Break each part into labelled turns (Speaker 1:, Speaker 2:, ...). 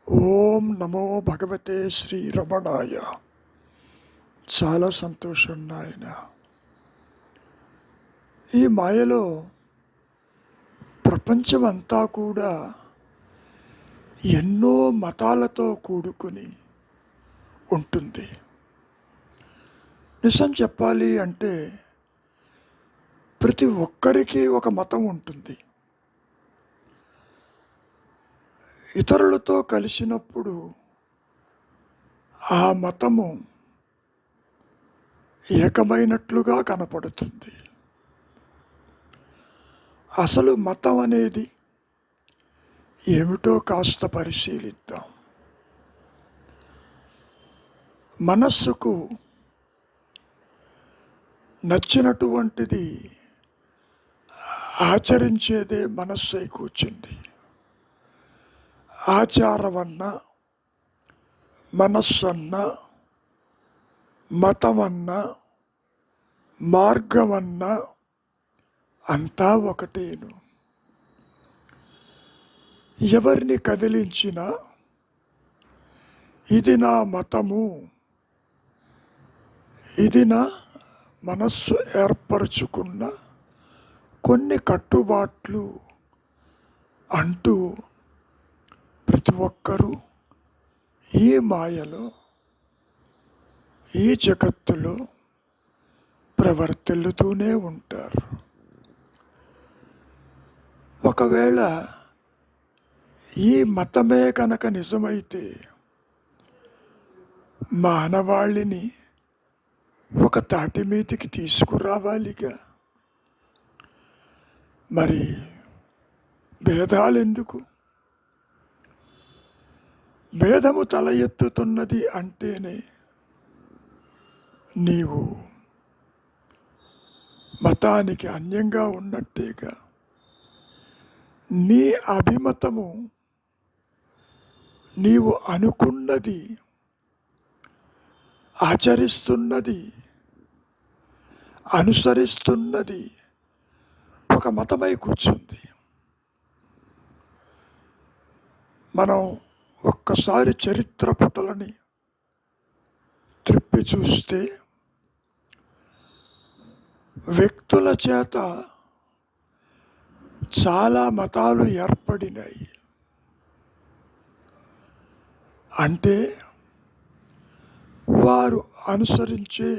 Speaker 1: ఓం నమో భగవతే శ్రీ రమణాయ. చాలా సంతోషం నాయన. ఈ మాయలో ప్రపంచమంతా కూడా ఎన్నో మతాలతో కూడుకుని ఉంటుంది. నిజం చెప్పాలి అంటే ప్రతి ఒక్కరికి ఒక మతం ఉంటుంది. ఇతరులతో కలిసినప్పుడు ఆ మతము ఏకమైనట్లుగా కనపడుతుంది. అసలు మతం అనేది ఏమిటో కాస్త పరిశీలిద్దాం. మనస్సుకు నచ్చినటువంటిది ఆచరించేదే మనస్సు అయి కూర్చుంది. ఆచారమన్నా, మనస్సన్నా, మతమన్నా, మార్గమన్నా అంతా ఒకటేను. ఎవరిని కదిలించినా ఇది నా మతము, ఇది నా మనస్సు ఏర్పరచుకున్న కొన్ని కట్టుబాట్లు అంటూ ప్రతి ఒక్కరూ ఈ మాయలో, ఈ జగత్తులో ప్రవర్తిల్లుతూనే ఉంటారు. ఒకవేళ ఈ మతమే కనుక నిజమైతే మానవాళిని ఒక తాటి మీదికి తీసుకురావాలిగా. మరి భేదాలెందుకు? భేదము తల ఎత్తుతున్నది అంటేనే నీవు మతానికి అన్యంగా ఉన్నట్టేగా. నీ అభిమతము నీవు అనుకున్నది, ఆచరిస్తున్నది, అనుసరిస్తున్నది ఒక మతమై కూర్చుంది. మనం ఒక్కసారి చరిత్ర పుటలని త్రిప్పి చూస్తే వ్యక్తుల చేత చాలా మతాలు ఏర్పడినాయి. అంటే వారు అనుసరించే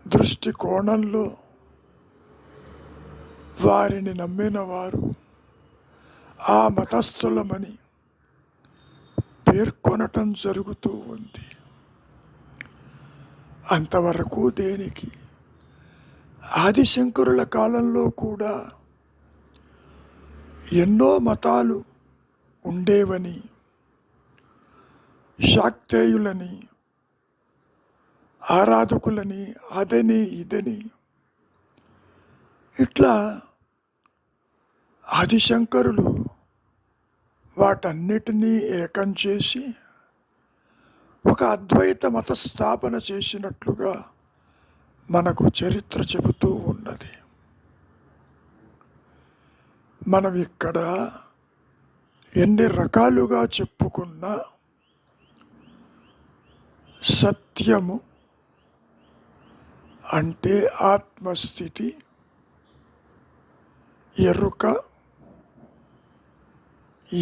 Speaker 1: దృష్టికోణంలో వారిని నమ్మిన వారు ఆ మతస్థులమని పేర్కొనటం జరుగుతూ ఉంది. అంతవరకు దేనికి? ఆదిశంకరుల కాలంలో కూడా ఎన్నో మతాలు ఉండేవని, శాక్తేయులని, ఆరాధకులని, అదని ఇదని ఇట్లా ఆదిశంకరులు వాటన్నిటినీ ఏకం చేసి ఒక అద్వైత మత స్థాపన చేసినట్లుగా మనకు చరిత్ర చెబుతూ ఉన్నది. మనం ఇక్కడ ఎన్ని రకాలుగా చెప్పుకున్నా సత్యము అంటే ఆత్మస్థితి, ఎరుక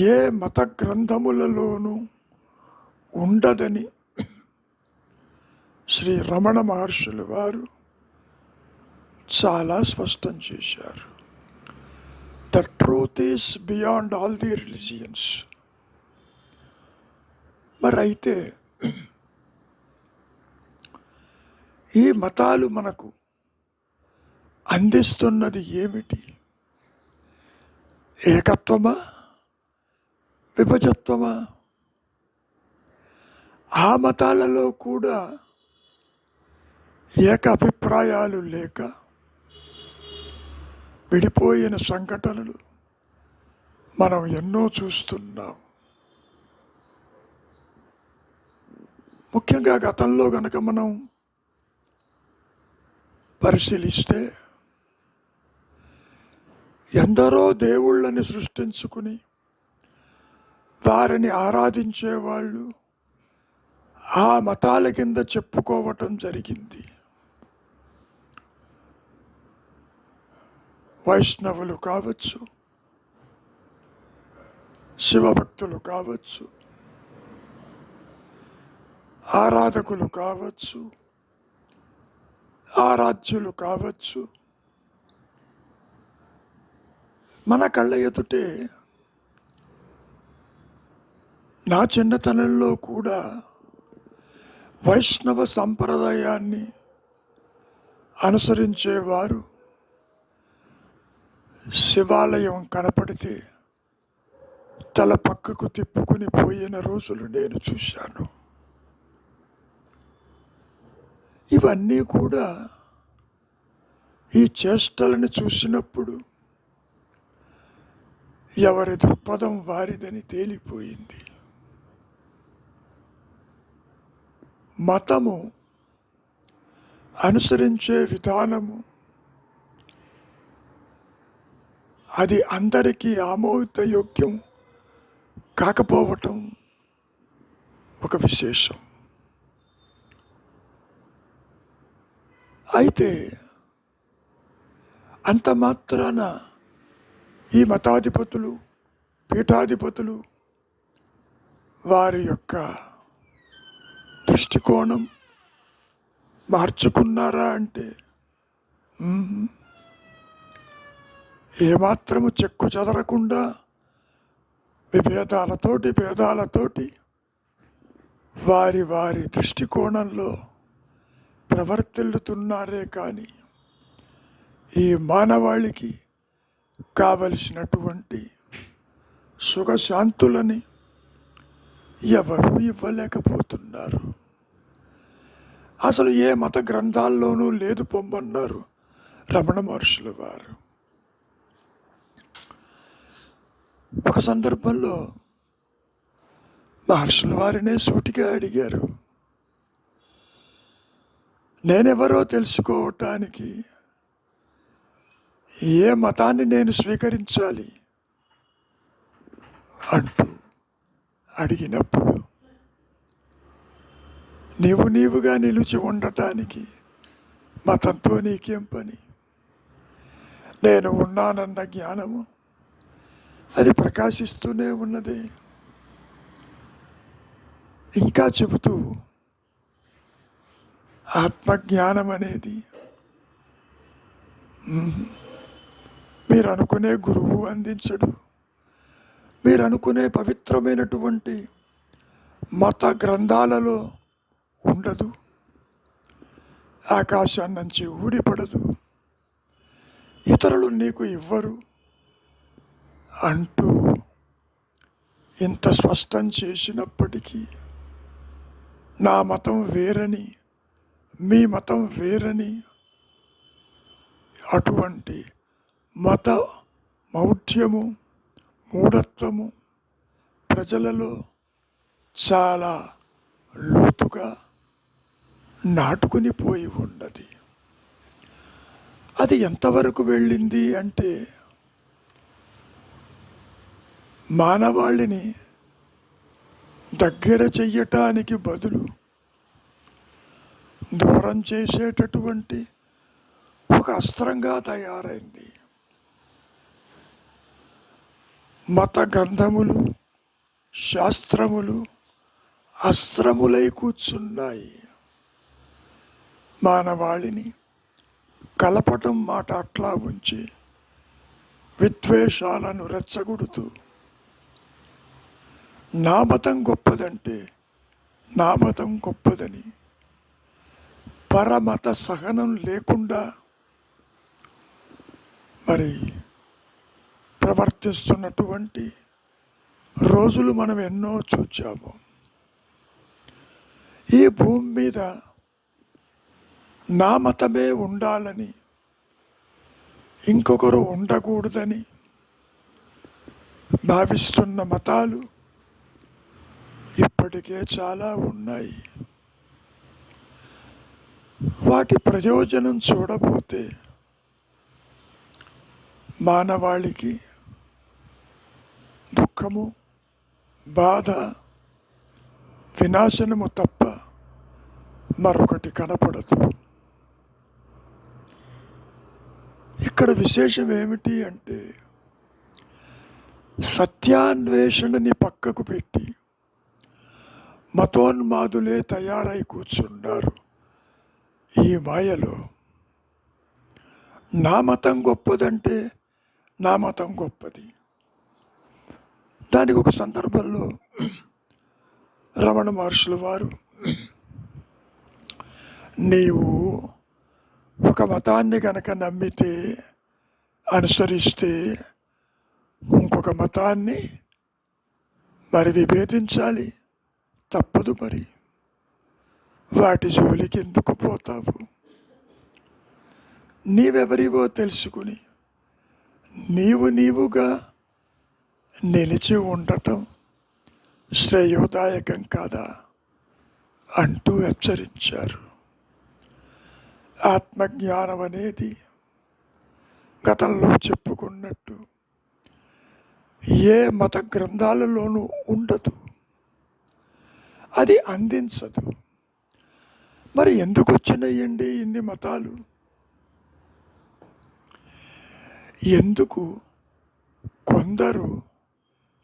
Speaker 1: ఏ మత గ్రంథములలోనూ ఉండదని శ్రీ రమణ మహర్షులు వారు చాలా స్పష్టం చేశారు. The truth is beyond all the religions. మరి అయితే ఈ మతాలు మనకు అందిస్తున్నది ఏమిటి? ఏకత్వమా, విభజత్వమా? ఆ మతాలలో కూడా ఏక అభిప్రాయాలు లేక విడిపోయిన సంఘటనలు మనం ఎన్నో చూస్తున్నాం. ముఖ్యంగా గతంలో గనక మనం పరిశీలిస్తే ఎందరో దేవుళ్ళని సృష్టించుకుని వారిని ఆరాధించేవాళ్ళు ఆ మతాల కింద చెప్పుకోవటం జరిగింది. వైష్ణవులు కావచ్చు, శివభక్తులు కావచ్చు, ఆరాధకులు కావచ్చు, ఆరాధ్యులు కావచ్చు. మన కళ్ళ ఎదుటే నా చిన్నతనంలో కూడా వైష్ణవ సంప్రదాయాన్ని అనుసరించేవారు శివాలయం కనపడితే తల పక్కకు తిప్పుకుని పోయిన రోజులు నేను చూశాను. ఇవన్నీ కూడా ఈ చేష్టలను చూసినప్పుడు ఎవరి దృక్పథం వారిదని తేలిపోయింది. మతము అనుసరించే విధానము అది అందరికీ ఆమోదయోగ్యం కాకపోవటం ఒక విశేషం. అయితే అంత మాత్రాన ఈ మతాధిపతులు, పీఠాధిపతులు వారి యొక్క దృష్టికోణం మార్చుకున్నారా అంటే ఏమాత్రము చెక్కు చెదరకుండా భేదాలతోటి వారి వారి దృష్టికోణంలో ప్రవర్తిల్లుతున్నారే కానీ ఈ మానవాళికి కావలసినటువంటి సుఖశాంతులని ఎవరూ ఇవ్వలేకపోతున్నారు. అసలు ఏ మత గ్రంథాల్లోనూ లేదు పొమ్మన్నారు రమణ మహర్షుల వారు. ఒక సందర్భంలో మహర్షుల వారినే సూటిగా అడిగారు, నేనెవరో తెలుసుకోవటానికి ఏ మతాన్ని నేను స్వీకరించాలి అంటూ అడిగినప్పుడు, నీవుగా నిలిచి ఉండటానికి మతంతో నీకేం పని, నేను ఉన్నానన్న జ్ఞానము అది ప్రకాశిస్తూనే ఉన్నది. ఇంకా చెబుతూ ఆత్మజ్ఞానం అనేది మీరు అనుకునే గురువు అందించడు, మీరు అనుకునే పవిత్రమైనటువంటి మత గ్రంథాలలో ఉండదు, ఆకాశాన్ని నుంచి ఊడిపడదు, ఇతరులు నీకు ఇవ్వరు అంటూ ఇంత స్పష్టం చేసినప్పటికీ నా మతం వేరని, మీ మతం వేరని అటువంటి మత మౌఢ్యము, మూఢత్వము ప్రజలలో చాలా లోతుగా నాటుకుని పోయి ఉన్నది. అది ఎంతవరకు వెళ్ళింది అంటే మానవాళిని దగ్గర చెయ్యటానికి బదులు దూరం చేసేటటువంటి ఒక అస్త్రంగా తయారైంది. మత గంధములు, శాస్త్రములు అస్త్రములై కూర్చున్నాయి. మానవాళిని కలపటం మాట అట్లా ఉంచి విద్వేషాలను రెచ్చగొడుతూ నా మతం గొప్పదంటే నా మతం గొప్పదని పరమత సహనం లేకుండా మరి ప్రవర్తిస్తున్నటువంటి రోజులు మనం ఎన్నో చూచాము. ఈ భూమి మీద నా మతమే ఉండాలని, ఇంకొకరు ఉండకూడదని భావిస్తున్న మతాలు ఇప్పటికే చాలా ఉన్నాయి. వాటి ప్రయోజనం చూడబోతే మానవాళికి దుఃఖము, బాధ, వినాశనము తప్ప మరొకటి కనపడదు. ఇక్కడ విశేషం ఏమిటి అంటే, సత్యాన్వేషణని పక్కకు పెట్టి మతోన్మాదులే తయారై కూర్చున్నారు ఈ మాయలో. నా మతం గొప్పదంటే నా మతం గొప్పది. దానికి ఒక సందర్భంలో రమణ మహర్షుల వారు, నీవు ఒక మతాన్ని కనుక నమ్మితే, అనుసరిస్తే ఇంకొక మతాన్ని మరి విభేదించాలి, తప్పదు. మరి వాటి జోలికి ఎందుకు పోతావు? నీవెవరివో తెలుసుకుని నీవుగా నిలిచి ఉండటం శ్రేయోదాయకం కాదా అంటూ హెచ్చరించారు. ఆత్మజ్ఞానం అనేది గతంలో చెప్పుకున్నట్టు ఏ మత గ్రంథాలలోనూ ఉండదు, అది అందించదు. మరి ఎందుకు వచ్చినాయండి ఇన్ని మతాలు? ఎందుకు కొందరు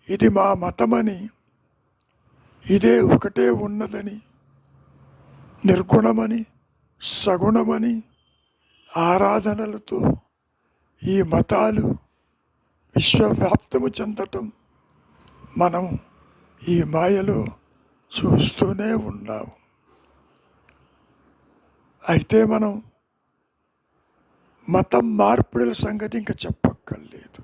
Speaker 1: ఇది మా మతమని, ఇదే ఒకటే ఉన్నదని, నిర్గుణమని సగుణమని ఆరాధనలతో ఈ మతాలు విశ్వవ్యాప్తము చెందటం మనం ఈ మాయలో చూస్తూనే ఉన్నాం. అయితే మనం మతం మార్పిడుల సంగతి ఇంకా చెప్పక్కర్లేదు.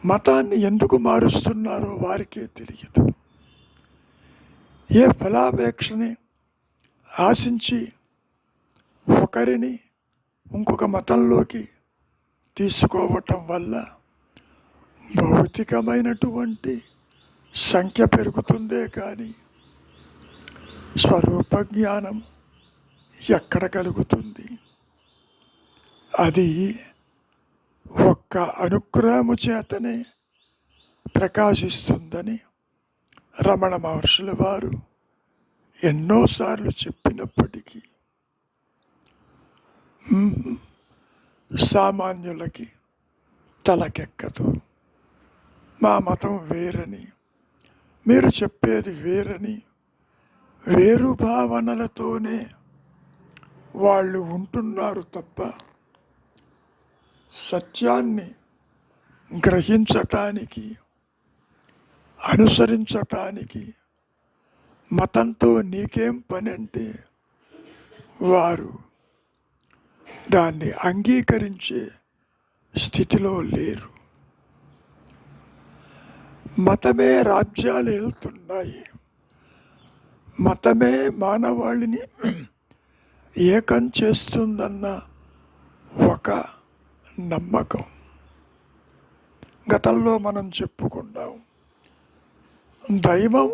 Speaker 1: మతాన్ని ఎందుకు మారుస్తున్నారో వారికే తెలియదు. ఏ ఫలాపేక్షని ఆశించి ఒకరిని ఇంకొక మతంలోకి తీసుకోవటం వల్ల భౌతికమైనటువంటి సంఖ్య పెరుగుతుందే కానీ స్వరూప జ్ఞానం ఎక్కడ కలుగుతుంది? అది ఒక్క అనుగ్రహము చేతనే ప్రకాశిస్తుందని రమణ మహర్షుల వారు ఎన్నోసార్లు చెప్పినప్పటికీ సామాన్యులకి తలకెక్కదు. మా మతం వేరని, మీరు చెప్పేది వేరని, వేరు భావనలతోనే వాళ్ళు ఉంటున్నారు తప్ప సత్యాన్ని గ్రహించటానికి, అనుసరించటానికి మతంతో నీకేం పని అంటే వారు దాన్ని అంగీకరించే స్థితిలో లేరు. మతమే రాజ్యాలు వెళ్తున్నాయి, మతమే మానవాళిని ఏకం చేస్తుందన్న ఒక నమ్మకం. గతంలో మనం చెప్పుకున్నాం, దైవం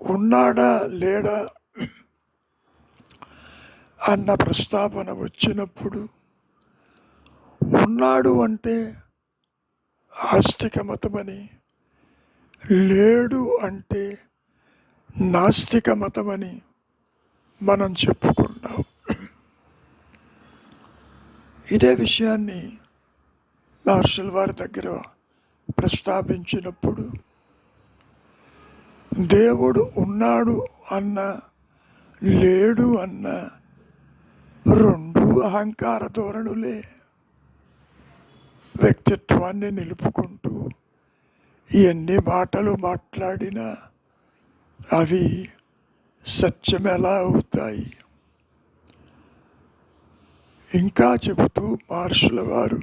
Speaker 1: ఉన్నాడా లేడా అన్న ప్రస్తావన వచ్చినప్పుడు, ఉన్నాడు అంటే ఆస్తిక మతమని, లేడు అంటే నాస్తిక మతమని మనం చెప్పుకున్నాం. ఇదే విషయాన్ని మహర్షుల వారి దగ్గర ప్రస్తావించినప్పుడు, దేవుడు ఉన్నాడు అన్న లేడు అన్న రెండు అహంకార ధోరణులే. వ్యక్తిత్వాన్ని నిలుపుకుంటూ ఎన్ని మాటలు మాట్లాడినా అవి సత్యం ఎలా అవుతాయి? ఇంకా చెబుతూ మహర్షుల వారు,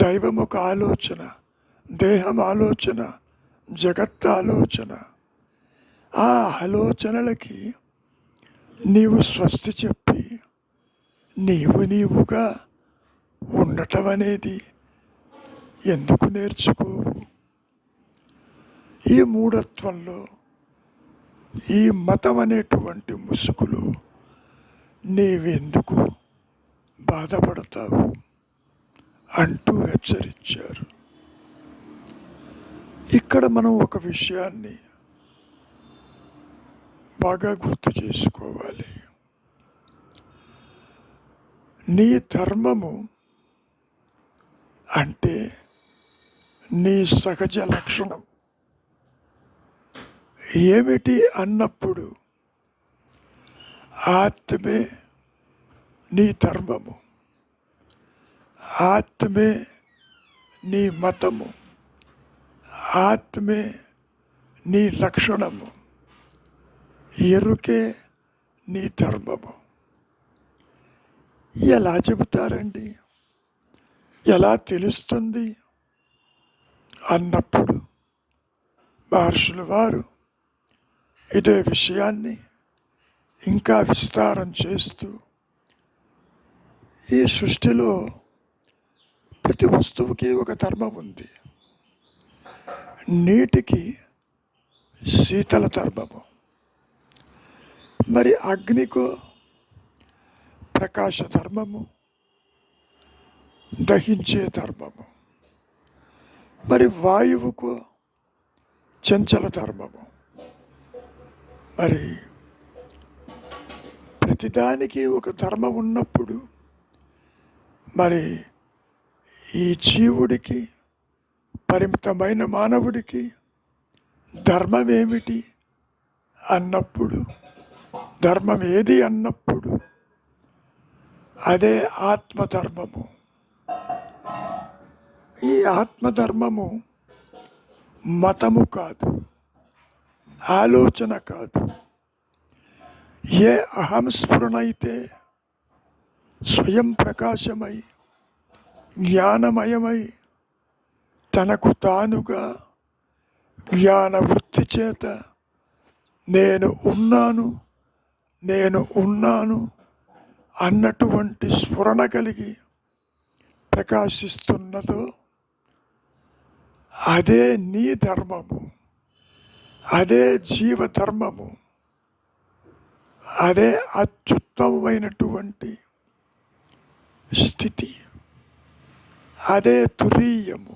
Speaker 1: దైవం ఒక ఆలోచన, దేహం ఆలోచన, జగత్ ఆలోచన. ఆ ఆలోచనలకి నీవు స్వస్తి చెప్పి నీవుగా ఉండటం అనేది ఎందుకు నేర్చుకోవు? ఈ మూఢత్వంలో, ఈ మతం అనేటువంటి ముసుగులో నీవెందుకు బాధపడతావు అంటూ హెచ్చరించారు. ఇక్కడ మనం ఒక విషయాన్ని బాగా గుర్తు చేసుకోవాలి. నీ ధర్మము అంటే నీ సహజ లక్షణం ఏమిటి అన్నప్పుడు ఆత్మే నీ ధర్మము, ఆత్మే నీ మతము, ఆత్మే నీ లక్షణము, ఎరుకే నీ ధర్మము. ఎలా చెబుతారండి, ఎలా తెలుస్తుంది అన్నప్పుడు మహర్షుల వారు ఇదే విషయాన్ని ఇంకా విస్తారం చేస్తూ ఈ సృష్టిలో ప్రతి వస్తువుకి ఒక ధర్మం ఉంది. నీటికి శీతల ధర్మము, మరి అగ్నికో ప్రకాశ ధర్మము, దహించే ధర్మము, మరి వాయువుకు చంచల ధర్మము. మరి ప్రతిదానికి ఒక ధర్మం ఉన్నప్పుడు మరి ఈ జీవుడికి, పరిమితమైన మానవుడికి ధర్మం ఏమిటి అన్నప్పుడు, ధర్మం ఏది అన్నప్పుడు అదే ఆత్మధర్మము. ఈ ఆత్మధర్మము మతము కాదు, ఆలోచన కాదు. ఏ అహంస్ఫురణ అయితే స్వయం ప్రకాశమై జ్ఞానమయమై తనకు తానుగా జ్ఞాన వృత్తి చేత నేను ఉన్నాను, నేను ఉన్నాను అన్నటువంటి స్ఫురణ కలిగి ప్రకాశిస్తున్నదో అదే నీ ధర్మము, అదే జీవధర్మము, అదే అత్యుత్తమమైనటువంటి స్థితి, అదే తురీయము,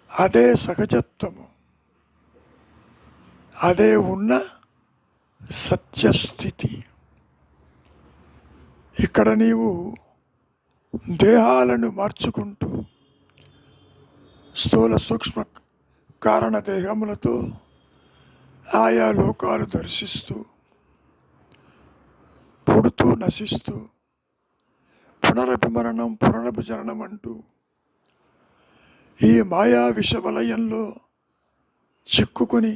Speaker 1: అదే సహజత్వము, అదే ఉన్న సత్యస్థితి. ఇక్కడ నీవు దేహాలను మార్చుకుంటూ స్థూల సూక్ష్మ కారణ దేహములతో ఆయా లోకాలు దర్శిస్తూ పుడుతూ నశిస్తూ పునరభిమరణం పునరభిజననం అంటూ ఈ మాయా విషవలయంలో చిక్కుకొని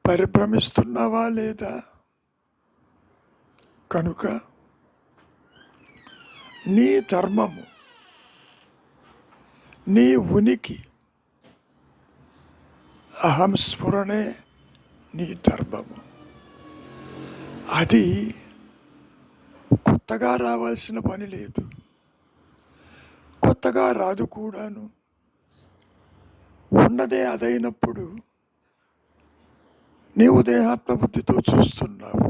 Speaker 1: పరిభ్రమిస్తున్నావా లేదా? కనుక నీ ధర్మము, నీ ఉనికి, అహంస్ఫురణే నీ ధర్మము. అది కొత్తగా రావాల్సిన పని లేదు, కొత్తగా రాదు కూడాను. ఉన్నదే అదైనప్పుడు నీవు దేహాత్మ బుద్ధితో చూస్తున్నావు.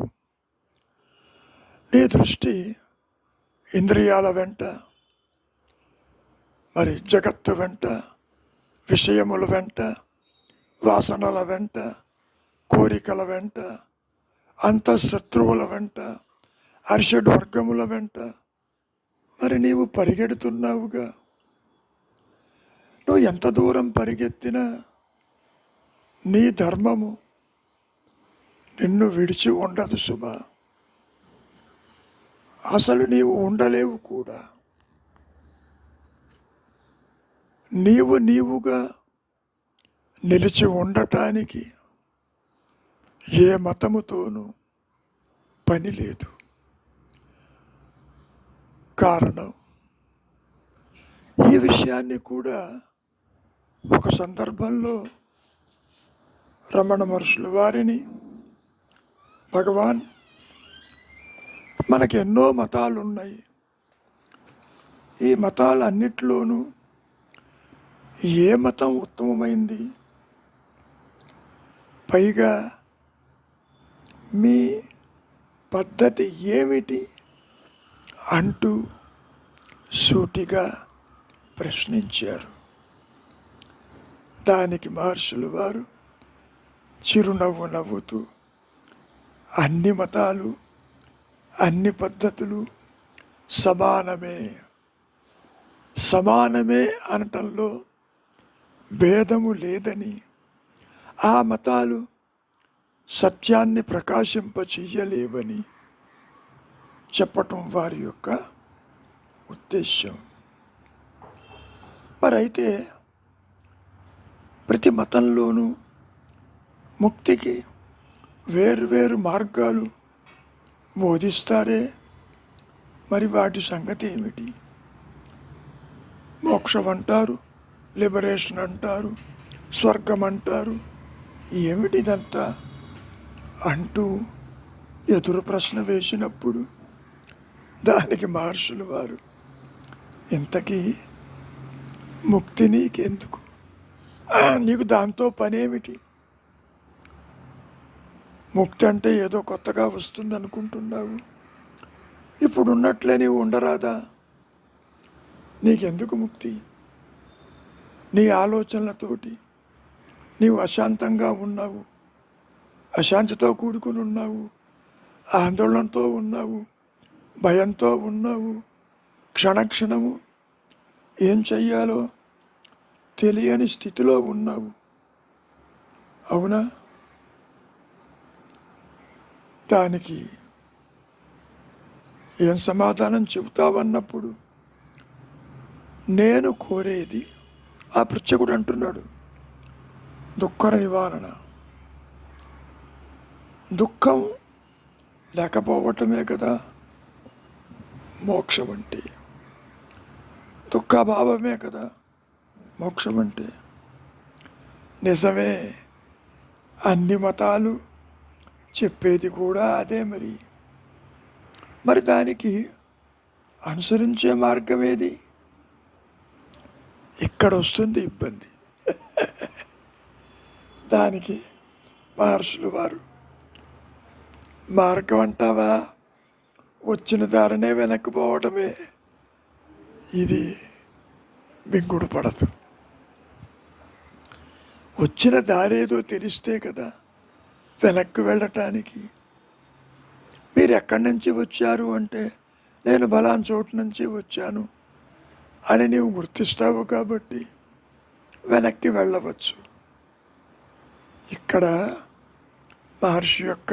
Speaker 1: నీ దృష్టి ఇంద్రియాల వెంట, మరి జగత్తు వెంట, విషయముల వెంట, వాసనల వెంట, కోరికల వెంట, అంతఃశత్రువుల వెంట, అరిషడ్ వర్గముల వెంట మరి నీవు పరిగెడుతున్నావుగా. నువ్వు ఎంత దూరం పరిగెత్తినా నీ ధర్మము నిన్ను విడిచి ఉండదు సుమా. అసలు నీవు ఉండలేవు కూడా. నీవుగా నిలిచి ఉండటానికి ఏ మతముతోనూ పని లేదు. కారణం, ఈ విషయాన్ని కూడా ఒక సందర్భంలో రమణ మహర్షుల వారిని భగవాన్, మనకి ఎన్నో మతాలు ఉన్నాయి, ఈ మతాలన్నిటిలోనూ ఏ మతం ఉత్తమమైంది, పైగా మీ పద్ధతి ఏమిటి అంటూ సూటిగా ప్రశ్నించారు. దానికి మహర్షులు వారు చిరునవ్వు నవ్వుతూ అన్ని మతాలు అన్ని పద్ధతులు సమానమే సమానమే అనటంలో భేదము లేదని, ఆ మతాలు సత్యాన్ని ప్రకాశింపచేయలేవని చెప్పటం వారి యొక్క ఉద్దేశం. మరైతే ప్రతి మతంలోనూ ముక్తికి వేరు మార్గాలు బోధిస్తారే, మరి వాటి సంగతి ఏమిటి? మోక్షం అంటారు, లిబరేషన్ అంటారు, స్వర్గం అంటారు, ఏమిటిదంతా అంటూ ఎదురు ప్రశ్న వేసినప్పుడు దానికి మహర్షులు వారు, ఇంతకీ ముక్తి నీకెందుకు? నీకు దాంతో పనేమిటి? ముక్తి అంటే ఏదో కొత్తగా వస్తుంది అనుకుంటున్నావు. ఇప్పుడున్నట్లే నీవు ఉండరాదా? నీకెందుకు ముక్తి? నీ ఆలోచనలతోటి నీవు అశాంతంగా ఉన్నావు, అశాంతితో కూడుకుని ఉన్నావు, ఆందోళనతో ఉన్నావు, భయంతో ఉన్నావు, క్షణక్షణము ఏం చెయ్యాలో తెలియని స్థితిలో ఉన్నావు. అవునా? దానికి ఏం సమాధానం చెబుతావన్నప్పుడు, నేను కోరేది, ఆ పృచ్ఛకుడు అంటున్నాడు, దుఃఖ నివారణ. దుఃఖం లేకపోవటమే కదా మోక్షం అంటే, దుఃఖాభావమే కదా మోక్షం అంటే. నిజమే, అన్ని మతాలు చెప్పేది కూడా అదే. మరి దానికి అనుసరించే మార్గం ఏది? ఇక్కడ వస్తుంది ఇబ్బంది. దానికి మహర్షులు వారు, మార్గం అంటావా, వచ్చిన దారినే వెనక్కిపోవటమే. ఇది మింగుడు పడదు. వచ్చిన దారేదో తెలిస్తే కదా వెనక్కి వెళ్ళటానికి. మీరు ఎక్కడి నుంచి వచ్చారు అంటే, నేను బలాన్ చోటు నుంచి వచ్చాను అని నీవు గుర్తిస్తావు కాబట్టి వెనక్కి వెళ్ళవచ్చు. ఇక్కడ మహర్షి యొక్క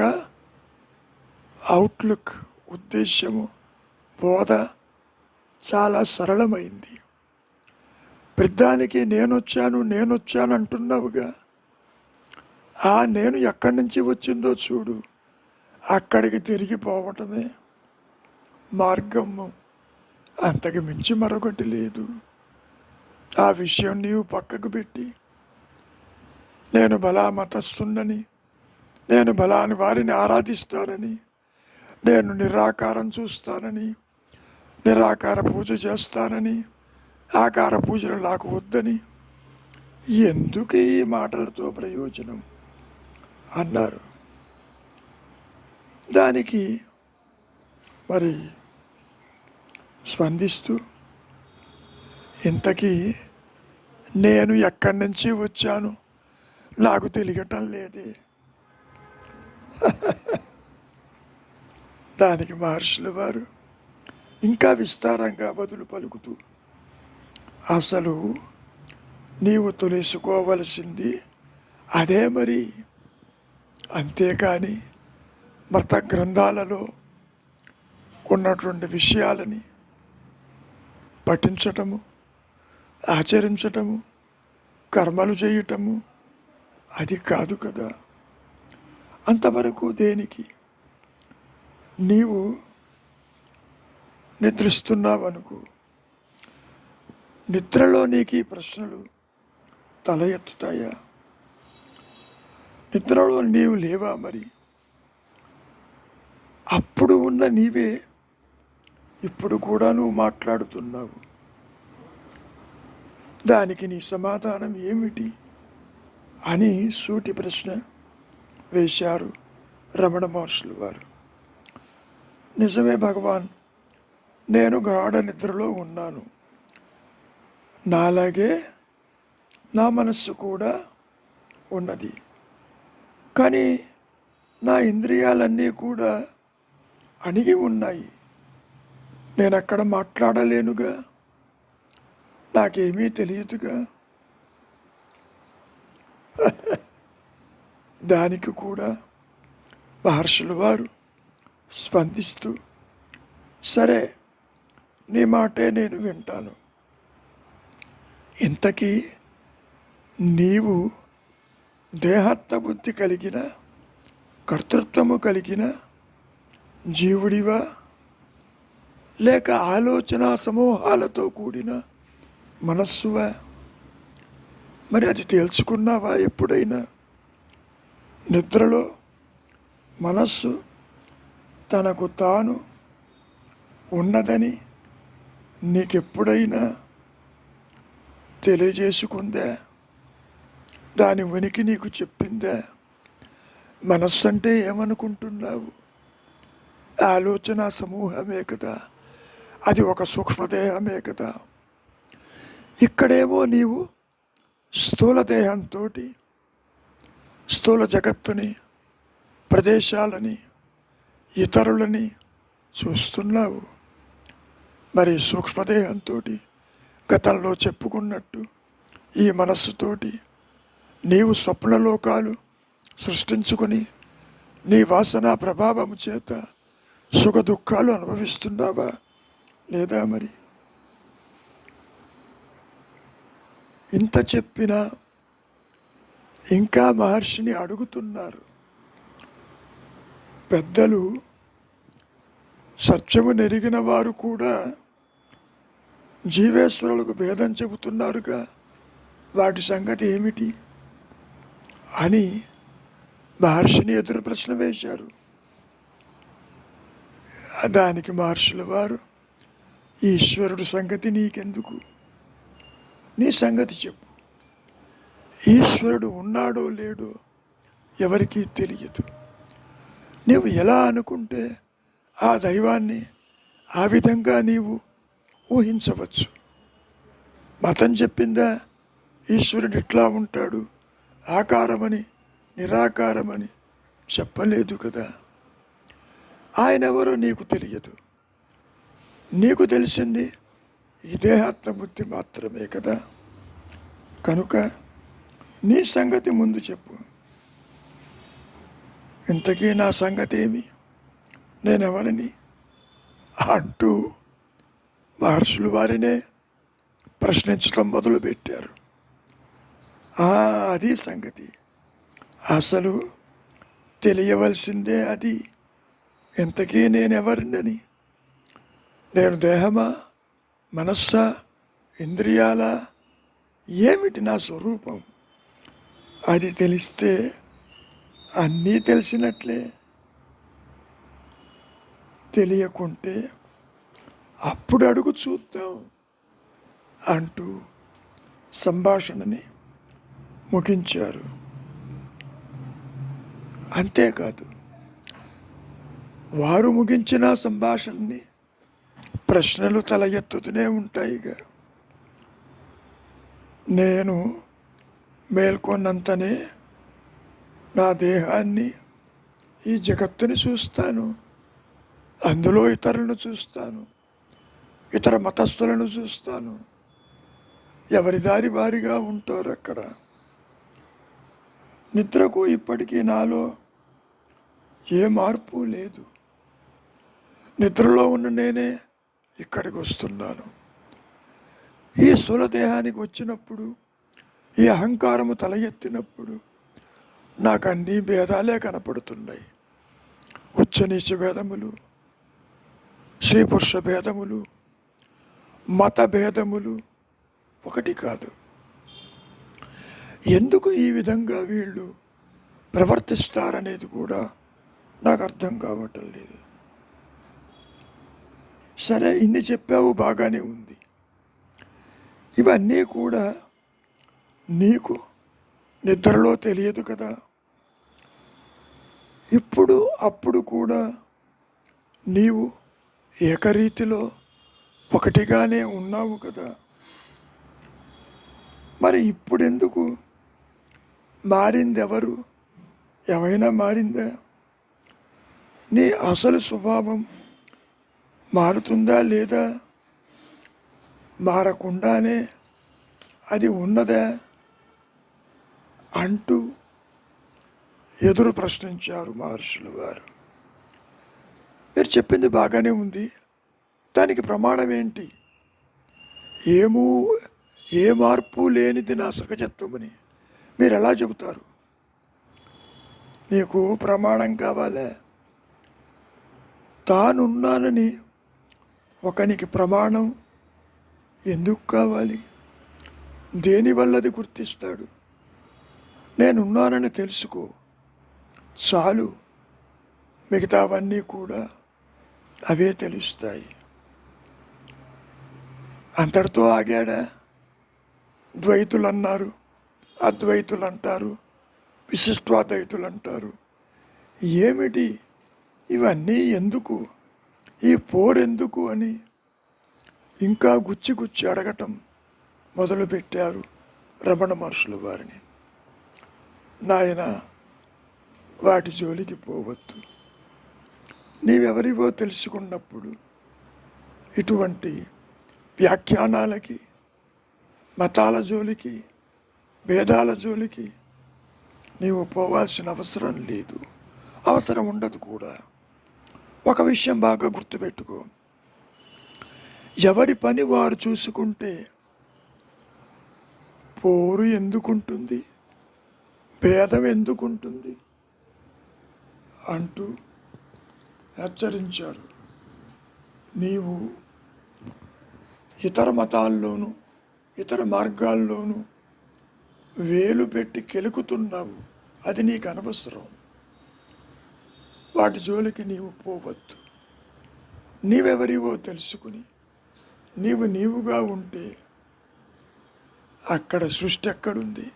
Speaker 1: అవుట్లుక్, ఉద్దేశము, బోధ చాలా సరళమైంది. ప్రతిదానికి నేనొచ్చాను అంటున్నావుగా, ఆ నేను ఎక్కడి నుంచి వచ్చిందో చూడు, అక్కడికి తిరిగిపోవటమే మార్గము, అంతకు మించి మరొకటి లేదు. ఆ విషయం నీవు పక్కకు పెట్టి, నేను బలా మతస్థుండని, నేను బలాని వారిని ఆరాధిస్తానని, నేను నిరాకారం చూస్తానని, నిరాకార పూజ చేస్తానని, ఆకార పూజలు నాకు వద్దని, ఎందుకు ఈ మాటలతో ప్రయోజనం అన్నారు. దానికి మరి స్పందిస్తూ, ఇంతకీ నేను ఎక్కడి నుంచి వచ్చాను నాకు తెలియటం లేదే. దానికి మహర్షులు వారు ఇంకా విస్తారంగా బదులు పలుకుతూ, అసలు నీవు తెలుసుకోవలసింది అదే మరి. అంతేకాని మత గ్రంథాలలో ఉన్నటువంటి విషయాలని పఠించటము, ఆచరించటము, కర్మలు చేయటము అది కాదు కదా. అంతవరకు దేనికి? నీవు నిద్రిస్తున్నావనుకో, నిద్రలో నీకు ఈ ప్రశ్నలు తల ఎత్తుతాయా? నిద్రలో నీవు లేవా? మరి అప్పుడు ఉన్న నీవే ఇప్పుడు కూడా నువ్వు మాట్లాడుతున్నావు. దానికి నీ సమాధానం ఏమిటి అని సూటి ప్రశ్న వేశారు రమణ మహర్షులు వారు. నిజమే భగవాన్, నేను గాఢ నిద్రలో ఉన్నాను. నాలాగే నా మనస్సు కూడా ఉన్నది. కానీ నా ఇంద్రియాలన్నీ కూడా అణిగి ఉన్నాయి. నేను అక్కడ మాట్లాడలేనుగా, నాకేమీ తెలియదుగా. దానికి కూడా మహర్షుల వారు స్పందిస్తూ, సరే నీ మాటే నేను వింటాను. ఇంతకీ నీవు దేహాత్మ బుద్ధి కలిగిన, కర్తృత్వము కలిగిన జీవుడివా, లేక ఆలోచన సమూహాలతో కూడిన మనస్సువా? మరి అది తేల్చుకున్నావా ఎప్పుడైనా? నిద్రలో మనస్సు తనకు తాను ఉన్నదని నీకెప్పుడైనా తెలియజేసుకుందా? దాని ఉనికి నీకు చెప్పిందా? మనస్సు అంటే ఏమనుకుంటున్నావు? ఆలోచన సమూహమే కదా, అది ఒక సూక్ష్మదేహమే కదా. ఇక్కడేమో నీవు స్థూల దేహంతో స్థూల జగత్తుని, ప్రదేశాలని, ఇతరులని చూస్తున్నావు. మరి సూక్ష్మదేహంతో గతంలో చెప్పుకున్నట్టు ఈ మనస్సుతోటి నీవు స్వప్నలోకాలు సృష్టించుకొని నీ వాసన ప్రభావము చేత సుఖ దుఃఖాలు అనుభవిస్తున్నావా లేదా? మరి ఇంత చెప్పినా ఇంకా మహర్షిని అడుగుతున్నారు. పెద్దలు, సత్యము నెరిగిన వారు కూడా జీవేశ్వరులకు భేదం చెబుతున్నారుగా, వాటి సంగతి ఏమిటి అని మహర్షిని ఎదురు ప్రశ్న వేశారు. దానికి మహర్షుల వారు, ఈశ్వరుడు సంగతి నీకెందుకు, నీ సంగతి చెప్పు. ఈశ్వరుడు ఉన్నాడో లేడో ఎవరికీ తెలియదు. నీవు ఎలా అనుకుంటే ఆ దైవాన్ని ఆ విధంగా నీవు ఊహించవచ్చు. మతం చెప్పిందా ఈశ్వరుడు ఇట్లా ఉంటాడు, ఆకారమని నిరాకారమని చెప్పలేదు కదా. ఆయన ఎవరో నీకు తెలియదు. నీకు తెలిసింది ఈ దేహాత్మ బుద్ధి మాత్రమే కదా. కనుక నీ సంగతి ముందు చెప్పు. ఇంతకీ నా సంగతి ఏమి, నేనెవరిని అంటూ మహర్షులు వారినే ప్రశ్నించడం మొదలుపెట్టారు. అది సంగతి, అసలు తెలియవలసిందే అది. ఇంతకీ నేనెవరినని, నేను దేహమా, మనస్సా, ఇంద్రియాల, ఏమిటి నా స్వరూపం? అది తెలిస్తే అన్నీ తెలిసినట్లే. తెలియకుంటే అప్పుడు అడుగు చూద్దాం అంటూ సంభాషణని ముగించారు. అంతేకాదు, వారు ముగించిన సంభాషణని ప్రశ్నలు తల ఎత్తుతూనే ఉంటాయిగా. నేను మేల్కొన్నంతనే నా దేహాన్ని, ఈ జగత్తుని చూస్తాను, అందులో ఇతరులను చూస్తాను, ఇతర మతస్థులను చూస్తాను. ఎవరి దారి వారిగా ఉంటారు అక్కడ. నిద్రకు ఇప్పటికీ నాలో ఏ మార్పు లేదు. నిద్రలో ఉన్న నేనే ఇక్కడికి వస్తున్నాను. ఈ స్థూలదేహానికి వచ్చినప్పుడు, ఈ అహంకారము తల ఎత్తినప్పుడు నాకు అన్ని భేదాలే కనపడుతున్నాయి. ఉచ్చనీచ భేదములు, స్త్రీ పురుష భేదములు, మత భేదములు ఒకటి కాదు. ఎందుకు ఈ విధంగా వీళ్ళు ప్రవర్తిస్తారనేది కూడా నాకు అర్థం కావటం లేదు. సరే, ఇన్ని చెప్పావు, బాగానే ఉంది. ఇవన్నీ కూడా నీకు నిద్రలో తెలియదు కదా. ఇప్పుడు అప్పుడు కూడా నీవు ఏకరీతిలో ఒకటిగానే ఉన్నావు కదా. మరి ఇప్పుడెందుకు? మారిందెవరు? ఏమైనా మారిందా? నీ అసలు స్వభావం మారుతుందా లేదా? మారకుండానే అది ఉన్నదా అంటూ ఎదురు ప్రశ్నించారు మహర్షులు వారు. మీరు చెప్పింది బాగానే ఉంది, దానికి ప్రమాణం ఏంటి? ఏమూ ఏ మార్పు లేనిది నా సహజత్వమని మీరు ఎలా చెబుతారు? నీకు ప్రమాణం కావాలా? తానున్నానని ఒకనికి ప్రమాణం ఎందుకు కావాలి? దేనివల్లది గుర్తిస్తాడు? నేనున్నానని తెలుసుకో చాలు, మిగతావన్నీ కూడా అవే తెలుస్తాయి. అంతటితో ఆగాడా? ద్వైతులు అన్నారు, అద్వైతులు అంటారు, విశిష్టాద్వైతులు అంటారు. ఏమిటి ఇవన్నీ ఎందుకు? ఈ పోరెందుకు అని ఇంకా గుచ్చి గుచ్చి అడగటం మొదలుపెట్టారు రమణ మహర్షుల వారిని. నాయన, వాటి జోలికి పోవద్దు. నీవెవరివో తెలుసుకున్నప్పుడు ఇటువంటి వ్యాఖ్యానాలకి, మతాల జోలికి, భేదాల జోలికి నీవు పోవాల్సిన అవసరం లేదు, అవసరం ఉండదు కూడా. ఒక విషయం బాగా గుర్తుపెట్టుకో, ఎవరి పని వారు చూసుకుంటే పోరు ఎందుకుంటుంది, భేదం ఎందుకుంటుంది అంటూ హెచ్చరించారు. నీవు ఇతర మతాల్లోనూ ఇతర మార్గాల్లోనూ వేలు పెట్టి కెలుకుతున్నావు, అది నీకు అనవసరం. వాటి జోలికి నీవు పోవద్దు. నీవెవరివో తెలుసుకుని నీవుగా ఉంటే అక్కడ సృష్టి ఎక్కడుంది?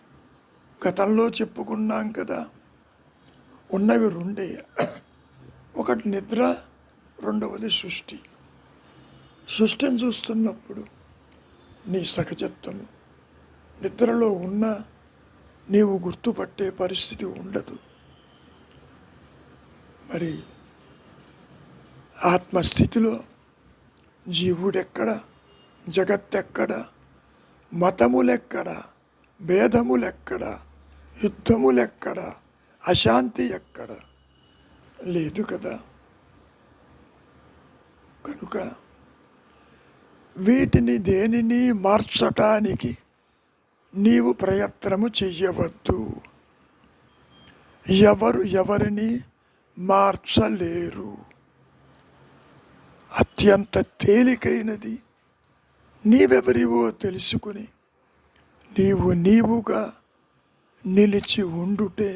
Speaker 1: గతంలో చెప్పుకున్నాం కదా, ఉన్నవి రెండే, ఒకటి నిద్ర, రెండవది సృష్టి. సృష్టిని చూస్తున్నప్పుడు నీ సహజత్వము నిద్రలో ఉన్నా నీవు గుర్తుపట్టే పరిస్థితి ఉండదు. మరి ఆత్మస్థితిలో జీవుడెక్కడ, జగత్తెక్కడ, మతములెక్కడ, భేదములెక్కడ, యుద్ధములెక్కడ, అశాంతి ఎక్కడ? లేదు కదా. కనుక వీటిని దేనిని మార్చటానికి నీవు ప్రయత్నము చెయ్యవద్దు. ఎవరు ఎవరిని మార్చలేరు. అత్యంత తేలికైనది నీవెవరివో తెలుసుకుని నీవుగా నిలిచి ఉండుటే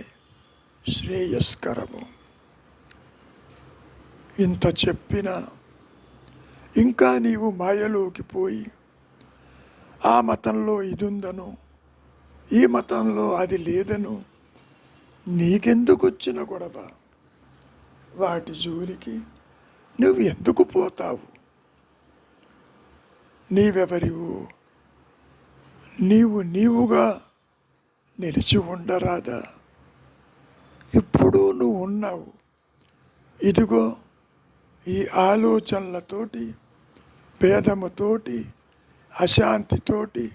Speaker 1: శ్రేయస్కరము. ఇంత చెప్పినా ఇంకా నీవు మాయలోకి పోయి ఆ మతంలో ఇది ఉందను, ఈ మతంలో అది లేదను, నీకెందుకు వచ్చిన గొడవ? వాటి జోలికి నువ్వు ఎందుకు పోతావు? నీవెవరివు? నీవుగా నిలిచి ఉండరాదా? ఇప్పుడు నువ్వు ఉన్నావు. ఇదిగో ఈ ఆలోచనలతోటి, భేదముతోటి, అశాంతితోటి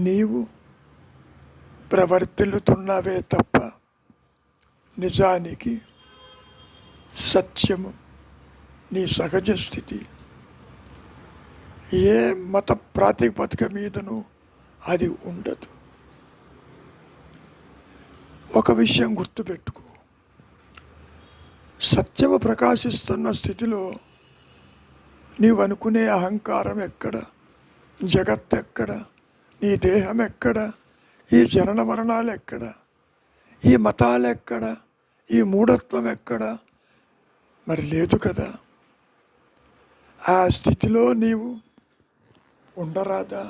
Speaker 1: నీవు ప్రవర్తిల్లుతున్నవే తప్ప నిజానికి సత్యము, నీ సహజ స్థితి ఏ మత ప్రాతిపదిక మీదను అది ఉండదు. ఒక విషయం గుర్తుపెట్టుకో, సత్యము ప్రకాశిస్తున్న స్థితిలో నీవు అనుకునే అహంకారం ఎక్కడ, జగత్ ఎక్కడ, నీ దేహం ఎక్కడ, ఈ జనన మరణాలు ఎక్కడ, ఈ మతాలు ఎక్కడ, ఈ మూఢత్వం ఎక్కడ? మరి లేదు కదా. ఆ స్థితిలో నీవు ఉండరాదా?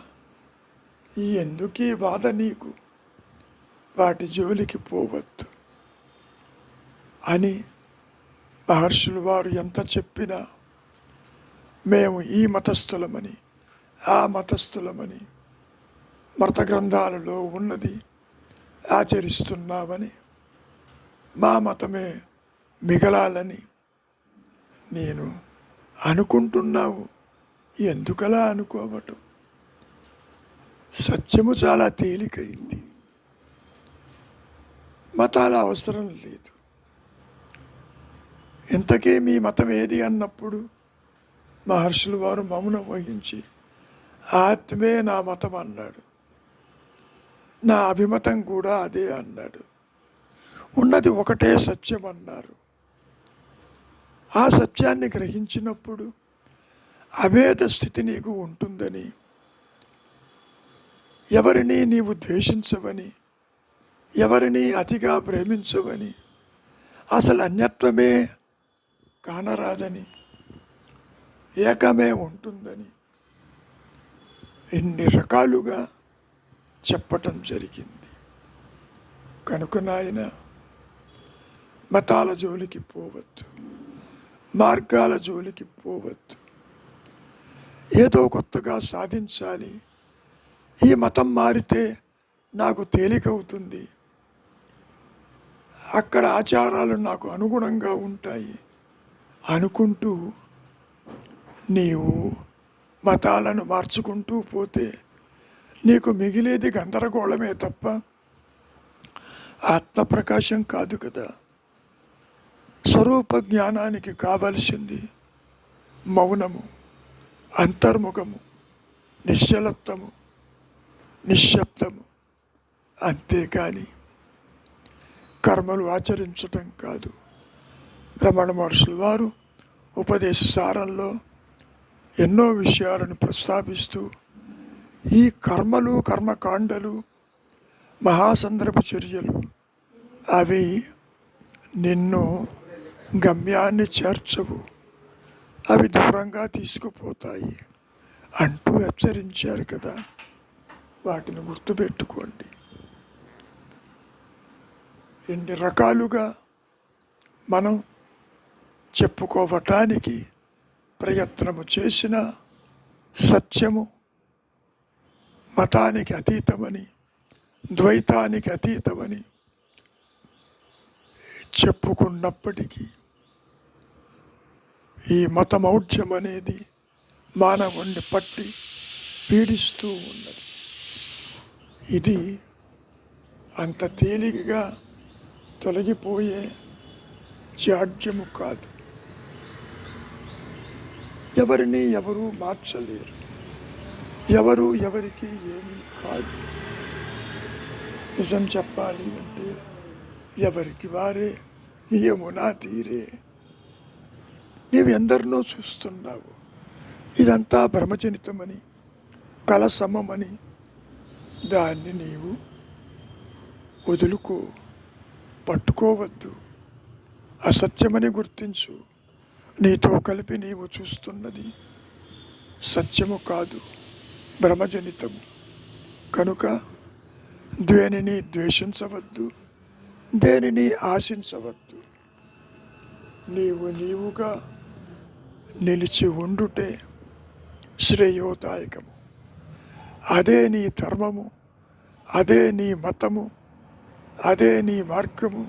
Speaker 1: ఎందుకీ బాధ నీకు? వాటి జోలికి పోవద్దు అని మహర్షులు వారు ఎంత చెప్పినా మేము ఈ మతస్థులమని, ఆ మతస్థులమని మత గ్రంథాలలో ఉన్నది ఆచరిస్తున్నావని, మా మతమే మిగలాలని నేను అనుకుంటున్నావు. ఎందుకలా అనుకోవటం? సత్యము చాలా తేలికైంది. మతాల అవసరం లేదు. ఇంతకీ మీ మతం ఏది అన్నప్పుడు మహర్షులు వారు మౌనం వహించి ఆత్మే నా మతం అన్నాడు. నా అభిమతం కూడా అదే అన్నాడు. ఉన్నది ఒకటే సత్యం అన్నారు. ఆ సత్యాన్ని గ్రహించినప్పుడు అభేద స్థితి నీకు ఉంటుందని, ఎవరిని నీవు ద్వేషించవని, ఎవరిని అతిగా ప్రేమించవని, అసలు అన్యత్వమే కానరాదని, ఏకమే ఉంటుందని ఎన్ని రకాలుగా చెప్పటం జరిగింది. కనుక నాయన, మతాల జోలికి పోవద్దు, మార్గాల జోలికి పోవద్దు. ఏదో కొత్తగా సాధించాలి, ఈ మతం మారితే నాకు తేలికవుతుంది, అక్కడ ఆచారాలు నాకు అనుగుణంగా ఉంటాయి అనుకుంటూ నీవు మతాలను మార్చుకుంటూ పోతే నీకు మిగిలేది గందరగోళమే తప్ప ఆత్మప్రకాశం కాదు కదా. స్వరూప జ్ఞానానికి కావలసింది మౌనము, అంతర్ముఖము, నిశ్చలత్వము, నిశ్శబ్దము. అంతేకాని కర్మలు ఆచరించటం కాదు. రమణ మహర్షుల వారు ఉపదేశ సారంలో ఎన్నో విషయాలను ప్రస్తావిస్తూ ఈ కర్మలు, కర్మకాండలు, మహాసందర్భ చర్యలు అవి నిన్ను గమ్యాన్ని చేర్చవు, అవి దూరంగా తీసుకుపోతాయి అంటూ హెచ్చరించారు కదా. వాటిని గుర్తుపెట్టుకోండి. ఎన్ని రకాలుగా మనం చెప్పుకోవటానికి ప్రయత్నము చేసిన సత్యము మతానికి అతీతమని, ద్వైతానికి అతీతమని చెప్పుకున్నప్పటికీ ఈ మతమౌఢ్యం అనేది మానవుణ్ణి పట్టి పీడిస్తూ ఉన్నది. ఇది అంత తేలికగా తొలగిపోయే జాడ్యము కాదు. ఎవరిని ఎవరు మార్చలేరు, ఎవరు ఎవరికి ఏమీ కాదు. నిజం చెప్పాలి అంటే ఎవరికి వారే యమునా తీరే. నీవు ఎందరినో చూస్తున్నావు. ఇదంతా భ్రమజనితమని, కలసమమని దాన్ని నీవు వదులుకో, పట్టుకోవద్దు. అసత్యమని గుర్తించు. నీతో కలిపి నీవు చూస్తున్నది సత్యము కాదు, భ్రమజనితము. కనుక దేనిని ద్వేషించవద్దు, దేనిని ఆశించవద్దు. నీవుగా నిలిచి ఉండుటే శ్రేయోదాయకము. అదే నీ ధర్మము, అదే నీ మతము, అదే నీ మార్గము,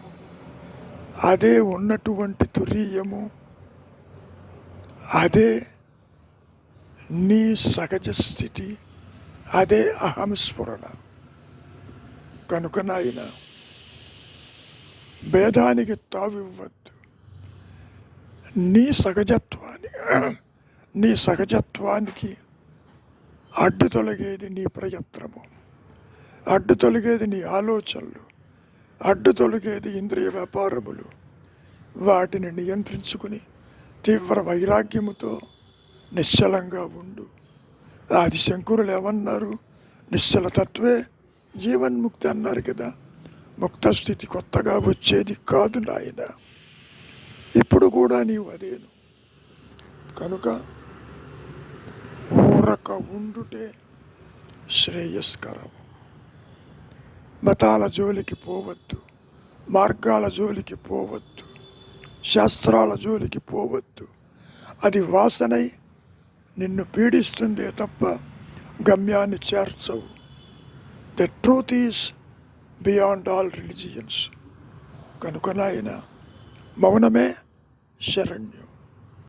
Speaker 1: అదే ఉన్నటువంటి తురీయము, అదే నీ సహజ స్థితి, అదే అహంస్ఫురణ. కనుక నాయన, భేదానికి తావివ్వద్దు. నీ సహజత్వానికి అడ్డు తొలగేది నీ ప్రయత్నము, అడ్డు తొలగేది నీ ఆలోచనలు, అడ్డు తొలగేది ఇంద్రియ వ్యాపారములు. వాటిని నియంత్రించుకుని తీవ్ర వైరాగ్యముతో నిశ్చలంగా ఉండు. ఆదిశంకరులు ఏమన్నారు? నిశ్చలతత్వే జీవన్ముక్తి అన్నారు కదా. ముక్త స్థితి కొత్తగా వచ్చేది కాదు నాయన. ఇప్పుడు కూడా నీవు అదేను. కనుక ఊరక ఉండుటే శ్రేయస్కరము. మతాల జోలికి పోవద్దు, మార్గాల జోలికి పోవద్దు, శాస్త్రాల జోలికి పోవద్దు. అది వాసనై నిన్ను పీడిస్తుందే తప్ప గమ్యాన్ని చేర్చవు. The truth is beyond all religions. కనుక నాయన మౌనమే శరణ్యం.